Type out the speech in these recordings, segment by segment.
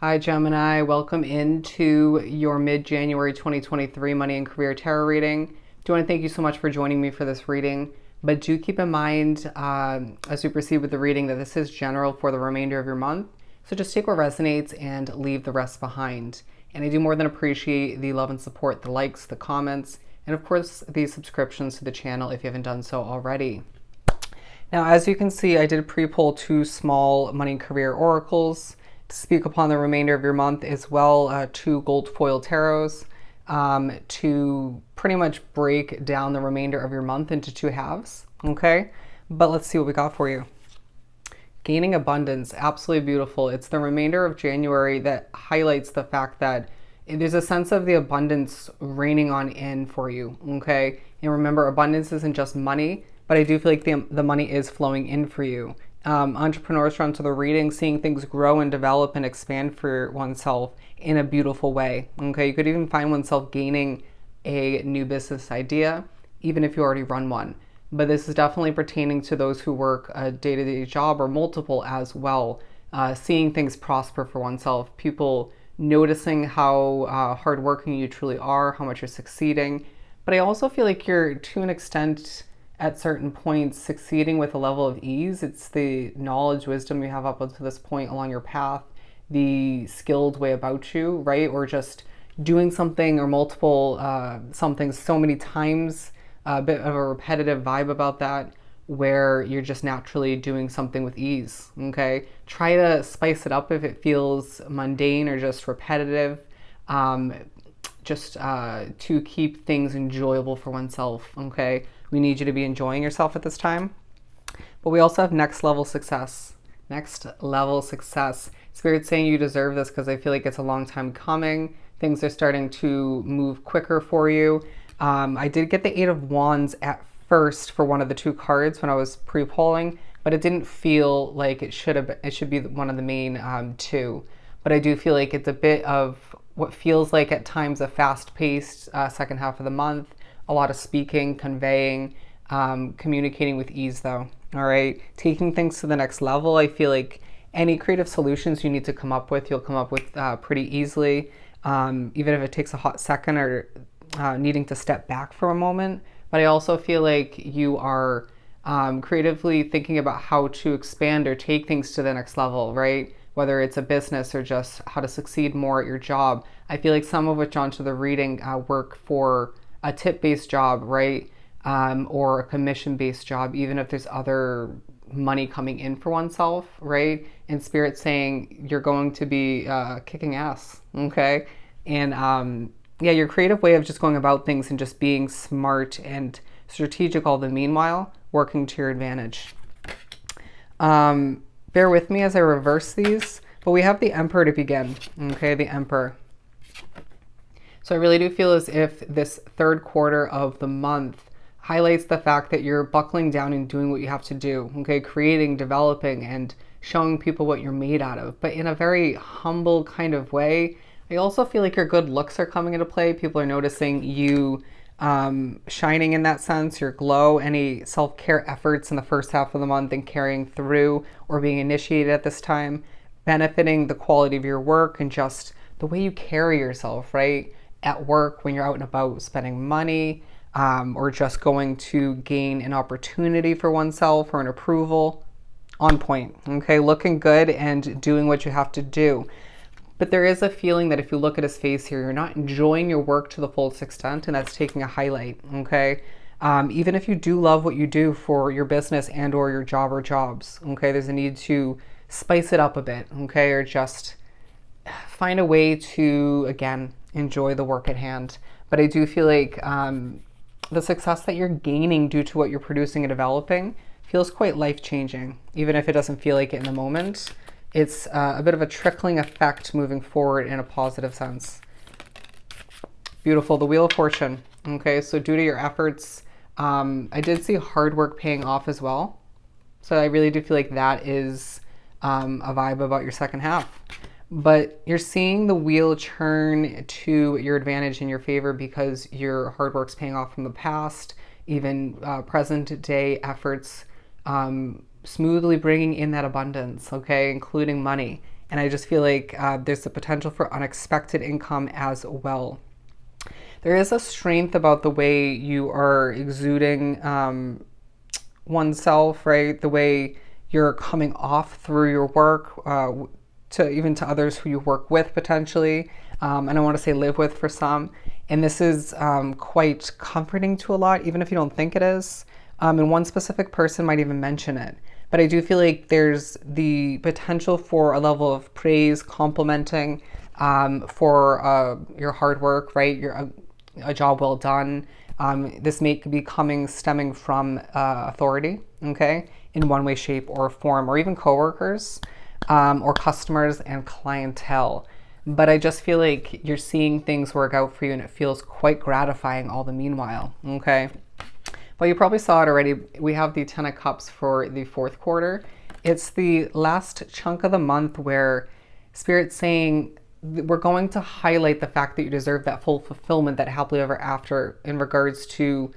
Hi, Gemini. Welcome into your mid-January 2023 Money and Career Tarot reading. Do want to thank you so much for joining me for this reading, but do keep in mind as we proceed with the reading that this is general for the remainder of your month. So just take what resonates and leave the rest behind. And I do more than appreciate the love and support, the likes, the comments, and of course the subscriptions to the channel if you haven't done so already. Now, as you can see, I did pre-pull two small money and career oracles to speak upon the remainder of your month, as well two gold foil tarots to pretty much break down the remainder of your month into two halves. Okay, but let's see what we got for you. Gaining abundance, absolutely beautiful. It's the remainder of January that highlights the fact that there's a sense of the abundance raining on in for you. Okay, and remember, abundance isn't just money, but I do feel like the money is flowing in for you. Entrepreneurs drawn to the reading, seeing things grow and develop and expand for oneself in a beautiful way. Okay, you could even find oneself gaining a new business idea, even if you already run one. But this is definitely pertaining to those who work a day-to-day job or multiple as well. Seeing things prosper for oneself, people noticing how hardworking you truly are, how much you're succeeding. But I also feel like you're, to an extent, at certain points, succeeding with a level of ease. It's the knowledge, wisdom you have up until this point along your path, the skilled way about you, right? Or just doing something or multiple something so many times, a bit of a repetitive vibe about that, where you're just naturally doing something with ease, okay? Try to spice it up if it feels mundane or just repetitive. Just to keep things enjoyable for oneself, okay? We need you to be enjoying yourself at this time. But we also have next level success. Next level success. Spirit's saying you deserve this because I feel like it's a long time coming. Things are starting to move quicker for you. I did get the Eight of Wands at first for one of the two cards when I was pre-polling, but it didn't feel like it should be one of the main two. But I do feel like it's a bit of what feels like at times a fast-paced second half of the month. A lot of speaking, conveying, communicating with ease though. All right, taking things to the next level. I feel like any creative solutions you need to come up with, you'll come up with pretty easily, even if it takes a hot second or needing to step back for a moment. But I also feel like you are creatively thinking about how to expand or take things to the next level, right? Whether it's a business or just how to succeed more at your job. I feel like some of which onto the reading work for a tip-based job, right? Or a commission-based job, even if there's other money coming in for oneself, right? And Spirit saying you're going to be kicking ass, okay? And yeah, your creative way of just going about things and just being smart and strategic all the meanwhile, working to your advantage. Bear with me as I reverse these, but we have the Emperor to begin, okay? The Emperor. So I really do feel as if this third quarter of the month highlights the fact that you're buckling down and doing what you have to do, okay? Creating, developing, and showing people what you're made out of, but in a very humble kind of way. I also feel like your good looks are coming into play. People are noticing you shining in that sense, your glow, any self-care efforts in the first half of the month and carrying through or being initiated at this time, benefiting the quality of your work and just the way you carry yourself, right? At work, when you're out and about spending money, or just going to gain an opportunity for oneself or an approval, on point, okay? Looking good and doing what you have to do. But there is a feeling that if you look at his face here, you're not enjoying your work to the fullest extent, and that's taking a highlight, okay? Even if you do love what you do for your business and or your job or jobs, okay? There's a need to spice it up a bit, okay? Or just find a way to, again, enjoy the work at hand. But I do feel like the success that you're gaining due to what you're producing and developing feels quite life-changing, even if it doesn't feel like it in the moment. It's a bit of a trickling effect moving forward in a positive sense. Beautiful. The Wheel of Fortune. Okay, so due to your efforts, I did see hard work paying off as well. So I really do feel like that is a vibe about your second half. But you're seeing the wheel turn to your advantage in your favor because your hard work's paying off from the past, even present day efforts, smoothly bringing in that abundance, okay, including money. And I just feel like there's the potential for unexpected income as well. There is a strength about the way you are exuding oneself, right? The way you're coming off through your work, to even to others who you work with potentially, and I want to say live with for some. And this is quite comforting to a lot, even if you don't think it is. And one specific person might even mention it. But I do feel like there's the potential for a level of praise, complimenting for your hard work, right? A job well done. This may be stemming from authority, okay, in one way, shape, or form, or even coworkers, or customers and clientele. But I just feel like you're seeing things work out for you, and it feels quite gratifying all the meanwhile, okay? Well, you probably saw it already. We have the 10 of Cups for the fourth quarter. It's the last chunk of the month where Spirit's saying, we're going to highlight the fact that you deserve that full fulfillment, that happily ever after, in regards to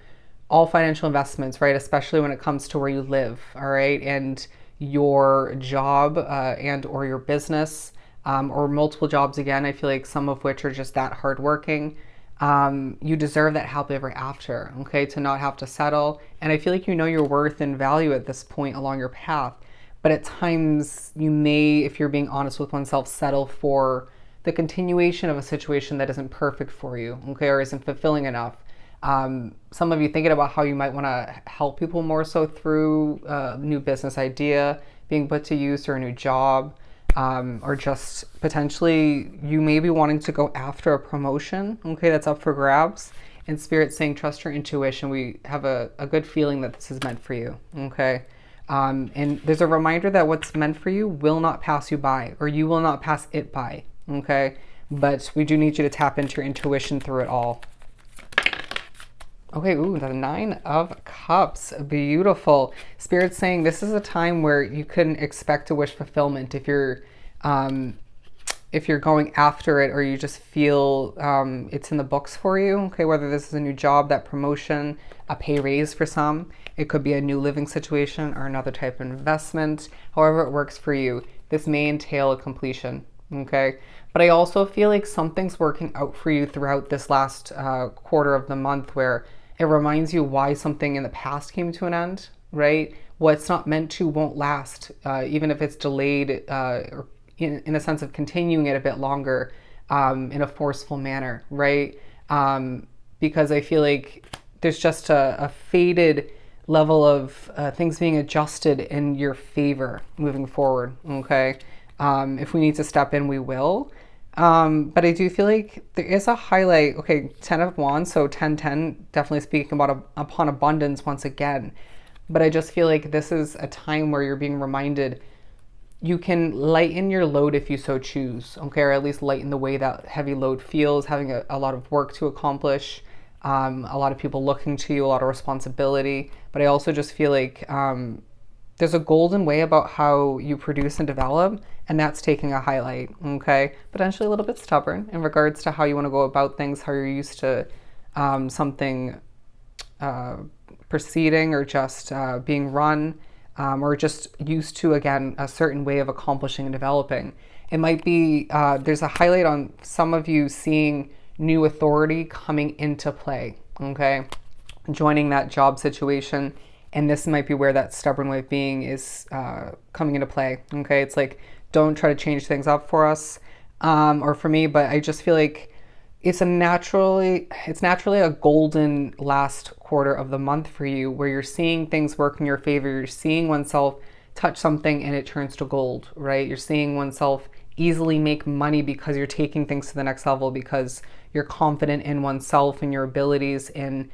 all financial investments, right? Especially when it comes to where you live, all right? And your job and or your business, or multiple jobs again. I feel like some of which are just that hardworking. You deserve that happily ever after, okay? To not have to settle. And I feel like you know your worth and value at this point along your path. But at times you may, if you're being honest with oneself, settle for the continuation of a situation that isn't perfect for you, okay, or isn't fulfilling enough. Some of you thinking about how you might want to help people more so through a new business idea being put to use, or a new job, or just potentially you may be wanting to go after a promotion, okay, that's up for grabs. And Spirit's saying, trust your intuition. We have a good feeling that this is meant for you, okay? And there's a reminder that what's meant for you will not pass you by, or you will not pass it by. Okay, but we do need you to tap into your intuition through it all. Okay, ooh, the 9 of Cups, beautiful. Spirit's saying this is a time where you couldn't expect to wish fulfillment if you're going after it, or you just feel it's in the books for you. Okay, whether this is a new job, that promotion, a pay raise for some, it could be a new living situation or another type of investment. However it works for you, this may entail a completion. Okay, but I also feel like something's working out for you throughout this last quarter of the month, where it reminds you why something in the past came to an end, right? What's not meant to won't last, even if it's delayed, or in a sense of continuing it a bit longer, in a forceful manner, right? Because I feel like there's just a faded level of things being adjusted in your favor moving forward, okay? If we need to step in, we will. But I do feel like there is a highlight. Okay, 10 of Wands, so 10-10, definitely speaking about upon abundance once again. But I just feel like this is a time where you're being reminded you can lighten your load if you so choose, okay? Or at least lighten the way that heavy load feels, having a lot of work to accomplish, a lot of people looking to you, a lot of responsibility. But I also just feel like there's a golden way about how you produce and develop, and that's taking a highlight, okay? Potentially a little bit stubborn in regards to how you want to go about things, how you're used to something proceeding, or just being run, or just used to, again, a certain way of accomplishing and developing. It might be, there's a highlight on some of you seeing new authority coming into play, okay? Joining that job situation. And this might be where that stubborn way of being is coming into play, okay? It's like, don't try to change things up for us, or for me, but I just feel like it's naturally a golden last quarter of the month for you, where you're seeing things work in your favor. You're seeing oneself touch something and it turns to gold, right? You're seeing oneself easily make money because you're taking things to the next level, because you're confident in oneself and your abilities, in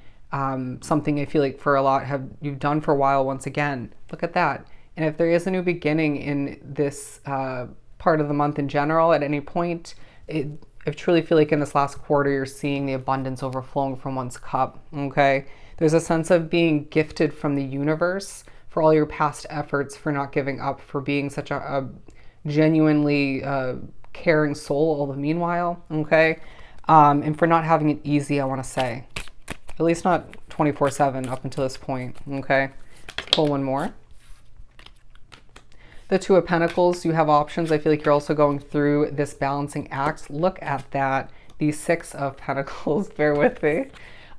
something I feel like for a lot you've done for a while. Once again, look at that. And if there is a new beginning in this part of the month in general at any point, I truly feel like in this last quarter you're seeing the abundance overflowing from one's cup, okay? There's a sense of being gifted from the universe for all your past efforts, for not giving up, for being such a genuinely caring soul all the meanwhile, okay? And for not having it easy, I want to say. At least not 24/7 up until this point, okay? Let's pull one more. The Two of Pentacles, you have options. I feel like you're also going through this balancing act. Look at that. The Six of Pentacles, bear with me.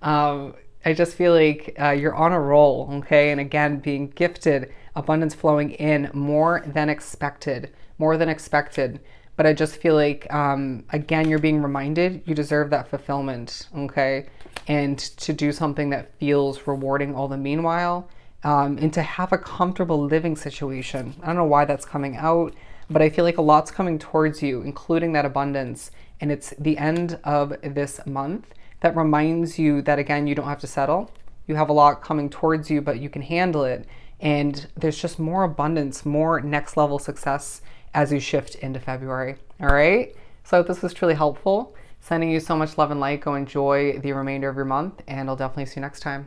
I just feel like you're on a roll, okay? And again, being gifted, abundance flowing in more than expected, more than expected. But I just feel like, again, you're being reminded you deserve that fulfillment, okay? And to do something that feels rewarding all the meanwhile, and to have a comfortable living situation. I don't know why that's coming out, but I feel like a lot's coming towards you, including that abundance. And it's the end of this month that reminds you that, again, you don't have to settle. You have a lot coming towards you, but you can handle it. And there's just more abundance, more next level success as you shift into February. All right. So I hope this was truly helpful. Sending you so much love and light. Go enjoy the remainder of your month, and I'll definitely see you next time.